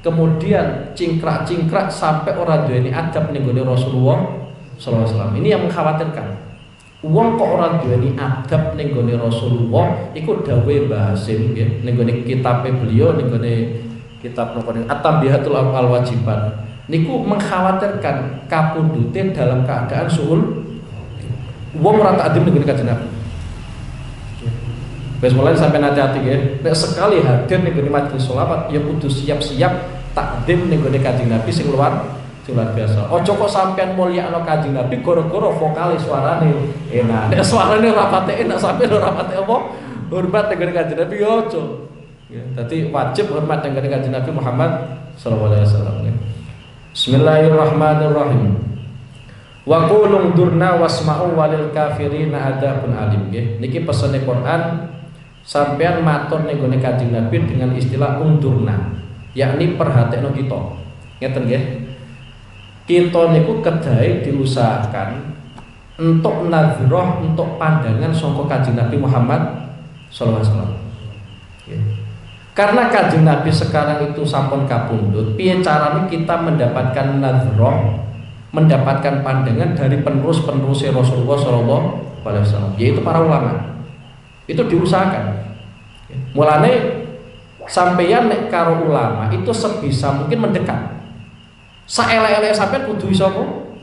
kemudian cingkrak-cingkrak sampai orang duweni adab ning gone Rasulullah sallallahu alaihi wasallam. Ini yang mengkhawatirkan. Wong kok ora duweni adab ning gone Rasulullah, iku dawuhe Mbah Hasim nggih, ning gone kitabe beliau, ning gone kitab napa At-Tambihatul Al-Wajibat. Niku mengkhawatirkan kapundhute dalam keadaan suul. Wong ora takdim ning gone Kanjeng Nabi. Wis mulai sampai hati-hati nggih. Nek sekali hadir ning gone majelis sholawat, ya kudu siap-siap takdim ning gone Kanjeng Nabi sing luar biasa. Ojo kok sampean mulyakno Kanjeng Nabi gara-gara vokale suarane enak. Nek suarane ora pate enak sampean ora pate apa? Hormat dengan Kanjeng Nabi ojo. Ya, dadi wajib hormat dengan Kanjeng Nabi Muhammad sallallahu alaihi wasallam. Bismillahirrahmanirrahim. Wa qulung durna wasma'u walil kafirina adzabun alim nggih. Niki pesene Quran sampean matur ning gone Kanjeng Nabi dengan istilah undurna, yakni perhatekno kita. Ngeten nggih. Kita niku kedai diusahakan untuk nazroh, untuk pandangan sangka Kanjeng Nabi Muhammad sallallahu alaihi wasallam. Karena Kanjeng Nabi sekarang itu sampun kapundhut, piye carane kita mendapatkan nazroh, mendapatkan pandangan dari penerus-penerus Rasulullah sallallahu alaihi wasallam, yaitu para ulama. Itu diusahakan. Mulane sampeyan nek karo ulama itu sebisa mungkin mendekat. Saelek-elek sampean kudu iso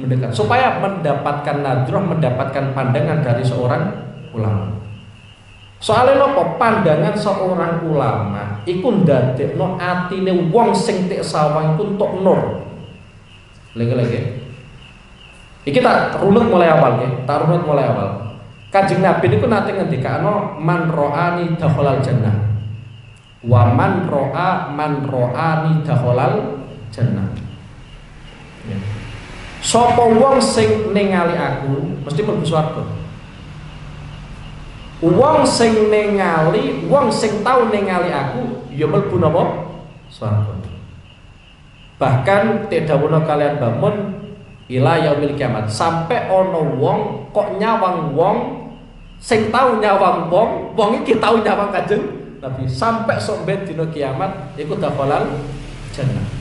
mendekat supaya mendapatkan nadroh, mendapatkan pandangan dari seorang ulama. Soalnya nopo pandangan seorang ulama iku ndadekno atine wong sing tek sawang iku entuk nur. Lagi-lagi. Iki tak runut mulai awal nggih, tak runut mulai awal. Kanjeng Nabi niku nate ngendikano man ro'ani dakhalal jannah. Wa man ro'ani dakhalal jannah. Sapa wong sing ningali aku mesti mlebu swarga. Wong sing ningali, wong sing tau ningali aku ya mlebu napa? Swarga. Bahkan tedawuhna kalian bangun ila yaumil kiamat, sampai ana wong kok nyawang wong sing tau nyawang wong iki tau nyawang Kanjeng Nabi sampai sok ben dina kiamat iku dakhalal jannah.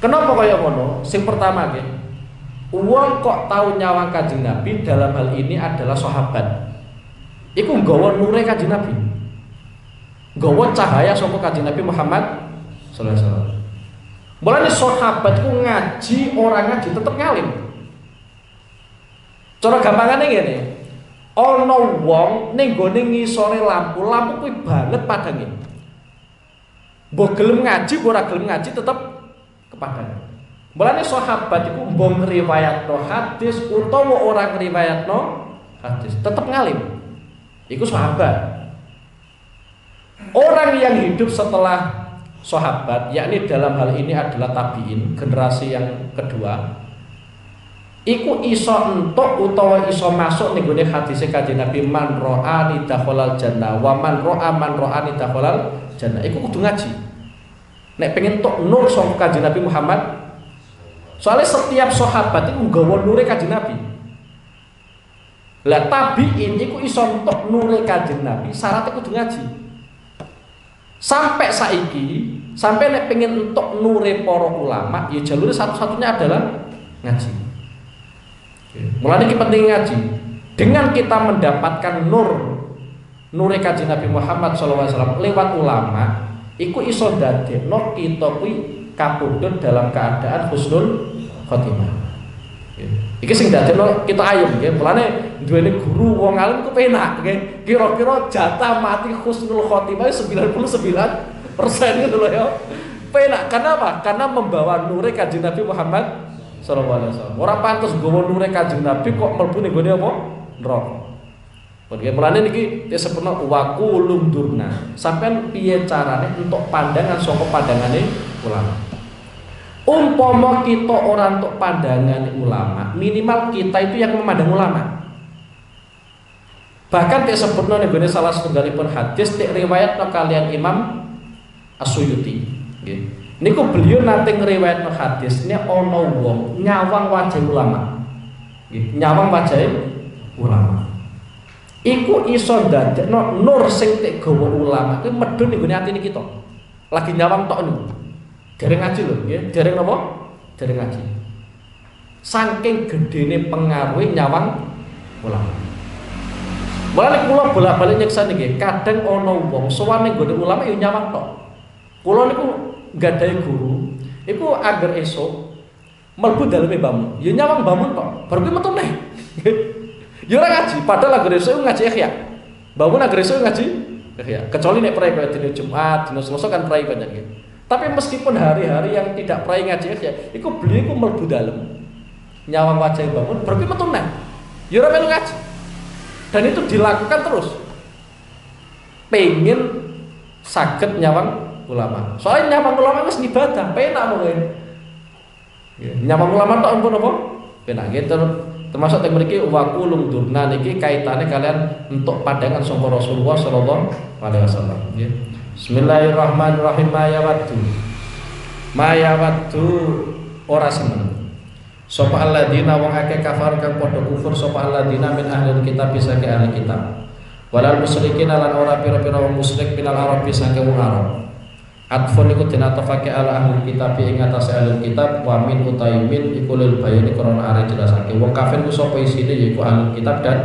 Kenapa kaya ngono? Sing pertama nggih, wong kok tahu nyawang Kanjeng Nabi dalam hal ini adalah sahabat. Iku nggawa nure Kanjeng Nabi. Nggawa cahaya saka Kanjeng Nabi Muhammad sallallahu alaihi wasallam. Mulane sahabat ku ngaji, orang ngaji tetep ngalim. Cara gampangane ngene. Ana wong ning gone ngisore lampu kuwi banget padange. Mbok gelem ngaji, ora gelem ngaji tetep kepadanya. Mulane sahabat iku mbok ngriwayatno hadis utawa orang ngriwayatno hadis, tetap ngalim. Iku sahabat. Orang yang hidup setelah sahabat, yakni dalam hal ini adalah tabi'in, generasi yang kedua, iku iso entuk utawa iso masuk ning gone hadis Kanjeng Nabi man ra'ani dakhalal jannah wa man ra'ani dakhalal jannah. Iku kudu ngaji. Nek pengen tok nur saka Kanjeng Nabi Muhammad. Soalnya setiap sahabat itu nggawa nure Kanjeng Nabi. Lah tabi'in iku iso entuk nure Kanjeng Nabi, syaratnya kudu ngaji. Sampai saiki, sampai nek pengen entuk nure para ulama, ya jalur satu-satunya adalah ngaji. Mulane iki penting ngaji. Dengan kita mendapatkan nure Kanjeng Nabi Muhammad SAW lewat ulama, iku iso dadekno kita kuwi kapundhut dalam keadaan husnul khotimah. Iki sing dadekno kita ayem nggih. Mulane duweni guru wong alim ku penak nggih. Kira-kira jatah mati husnul khotimah 99% gitu loh ya. Penak karena apa? Karena membawa nure Kanjeng Nabi Muhammad sallallahu alaihi wasallam. Ora pantes nggawa nure Kanjeng Nabi kok mlebu ning gone apa? Neraka. Mulane niki disebutna waqulum durna. Sampeyan piye carane untuk pandangan saka pandangane ulama. Umpama kita ora entuk pandangan ulama, minimal kita itu yang memandang ulama. Bahkan disebutna ning gone salah setunggalipun hadis tek riwayat kalian Imam As-Suyuti, nggih. Niku beliau nate ngriwayatno hadis nek ana wong nyawang wajah ulama. Nggih, nyawang wajah ulama. Iku iso ndadekno nur sing tek gawa ulama kuwi medhun ning gone atine kita. Lagi nyawang tok niku. Dereng ngaji lho, nggih. Dereng napa? Dereng ngaji. Saking gedene pengaruhe nyawang ulama. Mulane kula bolak-balik nyeksa niki, kadang ana wong sowan ning gone ulama ya nyawang tok. Kula niku gadahi guru, iku agar esuk mlebu daleme bangun, ya nyawang bangun tok. Baru kuwi metu neh. Ya ora ngaji, padahal agar esuk ngaji Ihya. Bangun agar esuk ngaji Ihya. Kecuali nek prai kaya dina Jumat, dina Selasa kan prai banyak ya. Tapi meskipun hari-hari yang tidak prai ngaji Ihya, iku beliau iku mlebu dalem. Nyawang wajah bangun, baru kuwi metu neh. Ya ora melu ngaji. Dan itu dilakukan terus. Pengen saged nyawang ulama. Soalnya nyawang ulama wis ibadah, penak mungkin. Nyawang ulama tok ampun apa? Penak gitu. Termasuk yang mriki wa qulung durna niki kaitane kalian untuk pandangan sangka Rasulullah sallallahu alaihi wasallam, nggih. Bismillahirrahmanirrahim. Mayawatu ora seneng. Sapa alladzina wong akeh kafar kang padha kufur sapa alladzina min ahlil kitab bisa ke ahli kitab. Walal musyrikin lan ora pira-pira wong musyrik minal arabi saking wong Arab. Atfun iku dinatofake ala ahli kitab ing atase ahli kitab wa min utaimin iku lil bayani krana are jelasake. Wong kafir ku sapa isine yaiku ahli kitab dan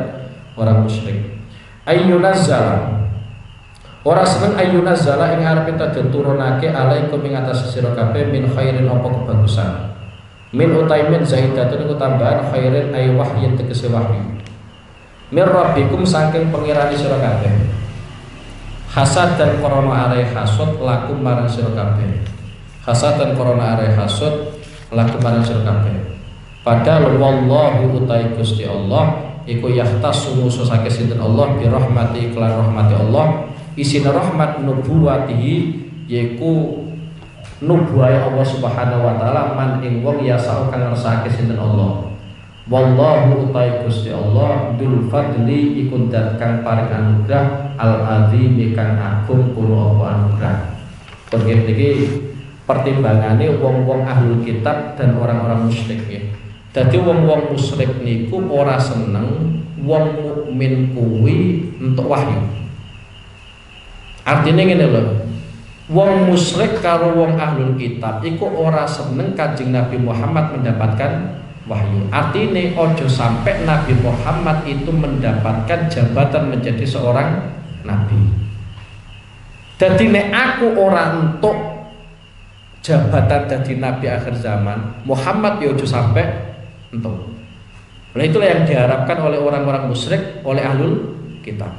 orang musyrik. Ayyunazzala ora seneng ayyunazzala ing arep turunake alaikum ing atase sira kabeh min khairin apa kebagusan. Min utaimin zaidatun iku tambahan khairin ay wahyin tegese wahyu. Mir rabbikum saking pengirani sira kabeh. Hasad dan korona are hasud lakum marang sira kabeh. Hasad dan korona are hasud lakum marang sira kabeh. Padahal wallahu utai Gusti Allah iku yahtasu khususake sinten Allah bi rahmati kelan rahmati Allah. Isine rahmat nubuwatihi yaiku nubuwai Allah Subhanahu wa taala man ing wong yasau kang ngersake sinten Allah. Wallahu utai Gusti Allah dzul fadli iku dat kang paring anugrah al azim kang agung kula apa anugrah. Pengen iki pertimbangane wong-wong ahlul kitab dan orang-orang musyrik ya. Dadi wong-wong musyrik niku ora seneng wong mukmin kuwi entuk wahyu. Artinya ngene lho. Wong musyrik karo wong ahlul kitab iku ora seneng Kanjeng Nabi Muhammad mendapatkan wahyu. Artinya ojo sampai Nabi Muhammad itu mendapatkan jabatan menjadi seorang nabi. Jadi nek aku ora entuk jabatan jadi nabi akhir zaman, Muhammad ya ojo sampai entuk. Nah itulah yang diharapkan oleh orang-orang musyrik, oleh ahlul kitab.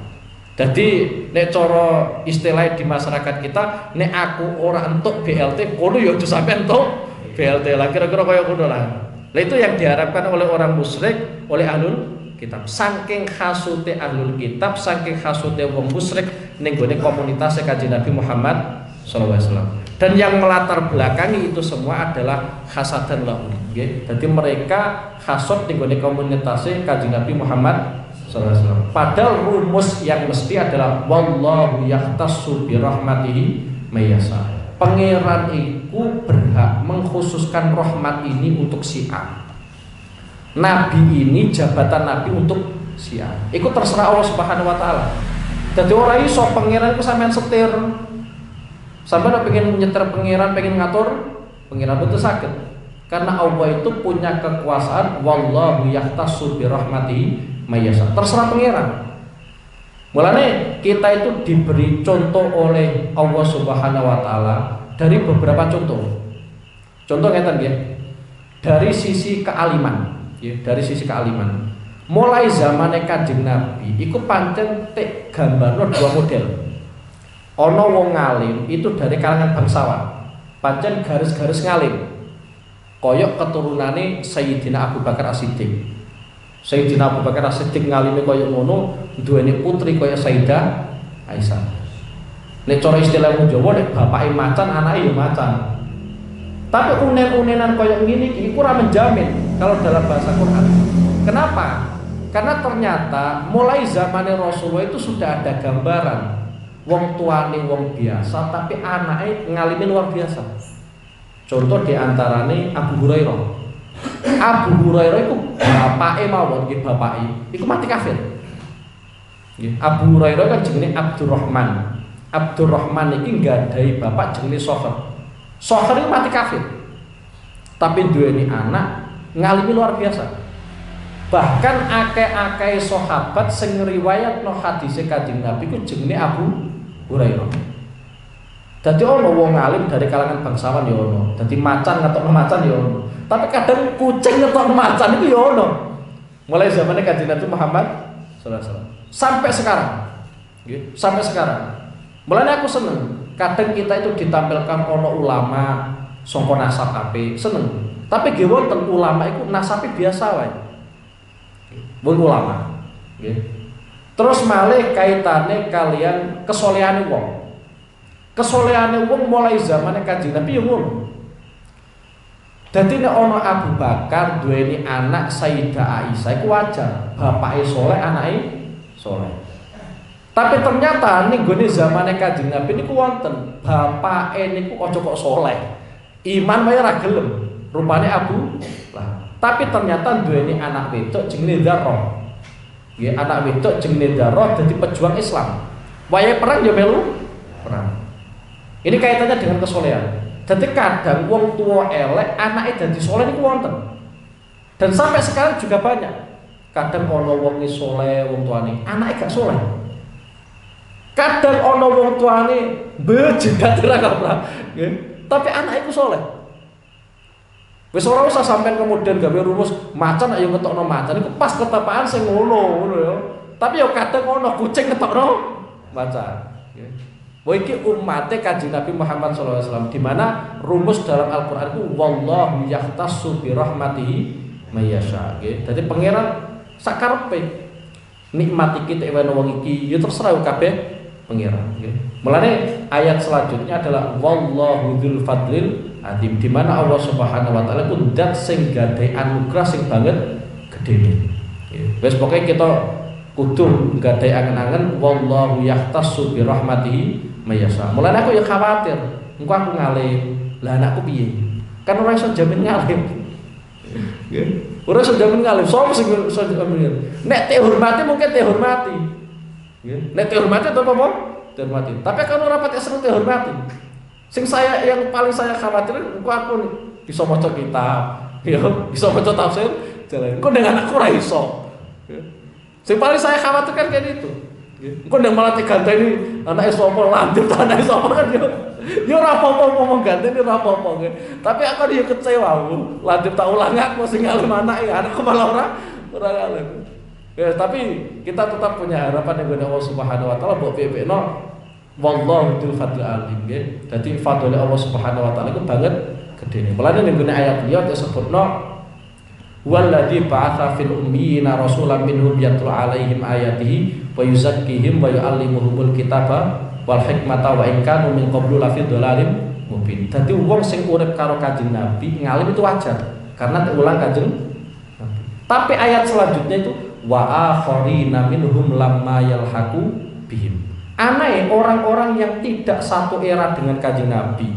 Jadi nek cara istilah di masyarakat kita, nek aku ora entuk BLT, kono ya ojo sampai entuk BLT lah. Kira-kira kaya ngono lah. Nah itu yang diharapkan oleh orang musyrik, oleh ahlul kitab. Saking hasute ahlul kitab, saking hasute wong musyrik ning gone komunitas Kanjeng Nabi Muhammad sallallahu alaihi wasallam. Dan yang melatar belakangi itu semua adalah hasadan lahu. Nggih. Jadi mereka hasud ning gone komunitas Kanjeng Nabi Muhammad sallallahu alaihi wasallam. Padahal rumus yang mesti adalah wallahu yahtassu bi rahmatihi may yasha. Pangeran iku berhak mengkhususkan rahmat ini untuk si A. Nabi ini jabatan nabi untuk si A. Iku terserah Allah Subhanahu wa taala. Dadi ora iso pangeran ku sampean setir. Sampeyan pengen nyetir pangeran, pengen ngatur pangeran betul sakit. Karena Allah itu punya kekuasaan wallahu yahtassu bi rahmatihi may yasha. Terserah pangeran. Mulane kita itu diberi contoh oleh Allah Subhanahu wa taala dari beberapa contoh. Contoh ngeten nggih. Dari sisi kealiman, ya, dari sisi kealiman. Mulai zamane Kanjeng Nabi iku pancen tek gambarno dua model. Ana wong ngalim itu dari kalangan bangsawan. Pancen garis-garis ngalim. Koyok keturunane Sayyidina Abu Bakar As-Siddiq. Sayyidina Abu Bakar As-Siddiq ngalime koyok ngono, duweni putri koyok Sayyidah Aisyah. Nek cara istilah wong Jawa nek bapake macan, anake ya macan. Tapi unen-unenan koyok ngene iki ora menjamin kalau dalam bahasa Quran. Kenapa? Karena ternyata mulai zamannya Rasulullah itu sudah ada gambaran wong tuane wong biasa tapi anake ngalime luar biasa. Contoh diantarane Abu Hurairah. Abu Hurairah itu bapake mawon nggih bapake iku mati kafir. Nggih, Abu Hurairah kan jenenge Abdurrahman. Abdurrahman iki nggadahi bapak jenenge Sokher. Sokher itu mati kafir. Tapi duweni anak ngalimi luar biasa. Bahkan akeh-akeh sahabat sing ngriwayatno hadise Kanjeng Nabi ku jenenge Abu Hurairah. Dadi ono wong alim dari kalangan bangsawan ya ono. Dadi macan ngetokno macan ya ono. Tapi kadang kucing ngetokno macan itu ya ono. Mulai zamannya Kanjeng Nabi Muhammad sallallahu alaihi wasallam sampai sekarang. Nggih, sampai sekarang. Mulane aku seneng kadang kita itu ditampilkan ono ulama sangka nasab ape, seneng. Tapi nggih wonten ulama iku nasabe biasa wae. Mun ulama. Nggih. Terus malih kaitane kalian kesolehane wong. Kesolehane wong mulai zamane Kanjeng Nabi ya ngono. Dadi nek ana Abu Bakar duweni anak Sayyidah Aisyah iku wajar, bapake saleh, anake saleh. Tapi ternyata ning gone zamane Kanjeng Nabi niku wonten bapake niku aja kok saleh. Iman wae ra gelem, rupane Abu lah. Tapi ternyata duweni anak wedok jenenge Dzarrah. Nggih, anak wedok jenenge Dzarrah dadi pejuang Islam. Wayahe perang ya melu perang. Ini kaitannya dengan kesolehan. Jadi kadang wong tua elek anaknya dadi soleh niku wonten. Dan sampai sekarang juga banyak. Kadang ana wong soleh wong tuane, anaknya gak soleh. Kadang ana wong tuane bejegat ora kaprah, nggih. Tapi anaknya iku soleh. Wis ora usah sampean kemudian gawe rumus macan ayo ngetokno macan iku pas ketepaan sing ngono ya. Tapi ya kadang ana kucing ngetokno macan. Wah iki umate Kanjeng Nabi Muhammad SAW, di mana rumus dalam Al-Qur'an itu wallahu yahtassu bi rahmatihi may yasha. Dadi pangeran sakarepe nikmati kita ewen wong iki ya terserah kabeh pangeran. Mulane ayat selanjutnya adalah wallahu dzul fadlil azim, di mana Allah Subhanahu wa taala pun zat sing gadhe anugerah sing banget gedene. Wis pokoke kita kudu gadhe angen-angen wallahu yahtassu bi rahmatihi mayasa. Mulane aku ya khawatir, engko aku ngalim. Lah anakku piye? Kan ora iso jamin ngalim. Nggih. Ora iso jamin ngalim. Sopo sing iso jamin? Nek te hormati mungkin te hormati. Nggih. Nek te hormati to apa? Te hormati. Tapi kan ora pati seneng te hormati. Sing saya yang paling saya khawatir engko aku bisa maca kitab, ya, bisa maca tafsir, jalan. Engko dengan anakku ora iso. Sing paling saya khawatirkan kayak itu. Engko ndang malah diganteni anake sapa lanjut anake sapa kan yo ora apa-apa ngomong ganteni ora apa-apa. Tapi aku yo kecewa lanjut tak ulang aku sing ngalim anake anakku malah ora ngalim. Ya tapi kita tetap punya harapan dengan Allah Subhanahu wa taala mbok piye-piyeno wallahu dzul fadlil alim nggih. Dadi fadhole Allah Subhanahu wa taala iku banget gedene. Mulane ning ayat liya disebutno walladzi ba'atsa fil ummiyina rasulan minhum yatlu 'alaihim ayatihi wa yuzakkihim wa yu'allimuhumul kitaba wal hikmata wa in kanu min qablu lafi dhalalim mubin. Dadi wong sing urip karo Kanjeng Nabi ngalim itu wajar karena diulang Kanjeng Nabi. Tapi ayat selanjutnya itu wa akharina minhum lamma yalhaqu bihim. Aneh orang-orang yang tidak satu era dengan Kanjeng Nabi,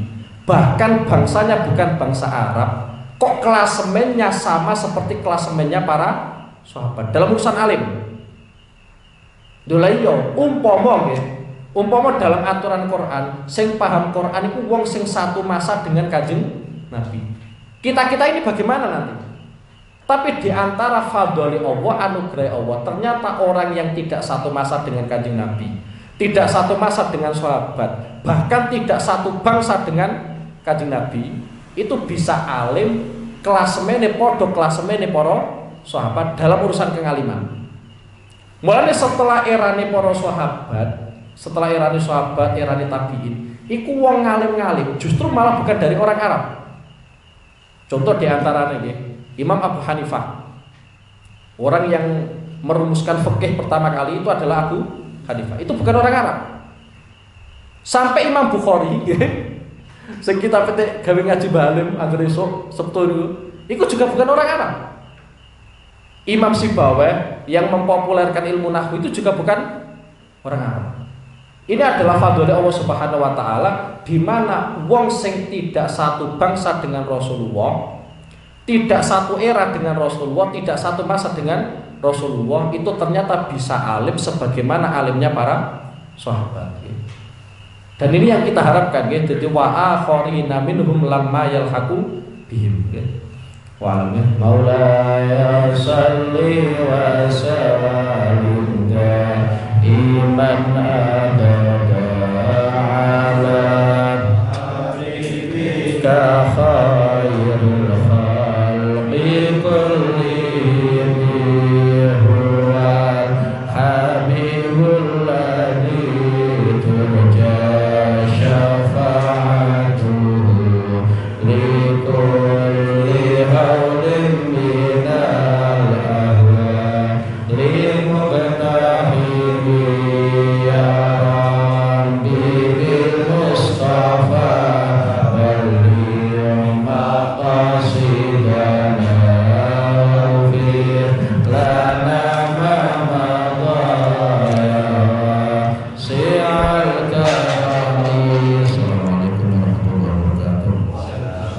bahkan bangsanya bukan bangsa Arab, kok klasemennya sama seperti klasemennya para sahabat dalam urusan alim. Lha iya, umpama dalam aturan Quran, sing paham Quran itu wong sing satu masa dengan Kanjeng Nabi. Kita ini bagaimana nanti? Tapi di antara fadholi Allah, anugerah Allah, ternyata orang yang tidak satu masa dengan Kanjeng Nabi, tidak satu masa dengan sahabat, bahkan tidak satu bangsa dengan Kanjeng Nabi, itu bisa alim klasemene padha klasemene para sahabat dalam urusan kengaliman. Mulane setelah erane para sahabat, setelah erane sahabat, erane tabi'in, iku wong ngalim-ngalim justru malah bukan dari orang Arab. Contoh di antaranya nggih, Imam Abu Hanifah. Orang yang merumuskan fikih pertama kali itu adalah Abu Hanifah. Itu bukan orang Arab. Sampai Imam Bukhari nggih, sing kita petik gawe ngaji balim anggere esuk Sabtu niku, iku juga bukan orang Arab. Imam Sibawayh yang mempopulerkan ilmu nahwu itu juga bukan orang Arab. Ini adalah fadhole Allah Subhanahu wa taala, di mana wong sing tidak satu bangsa dengan Rasulullah, tidak satu era dengan Rasulullah, tidak satu masa dengan Rasulullah, itu ternyata bisa alim sebagaimana alimnya para sahabat. Dan ini yang kita harapkan, jadi wa akharina minhum lamma yalhaqu bihim. Wa alamnya maula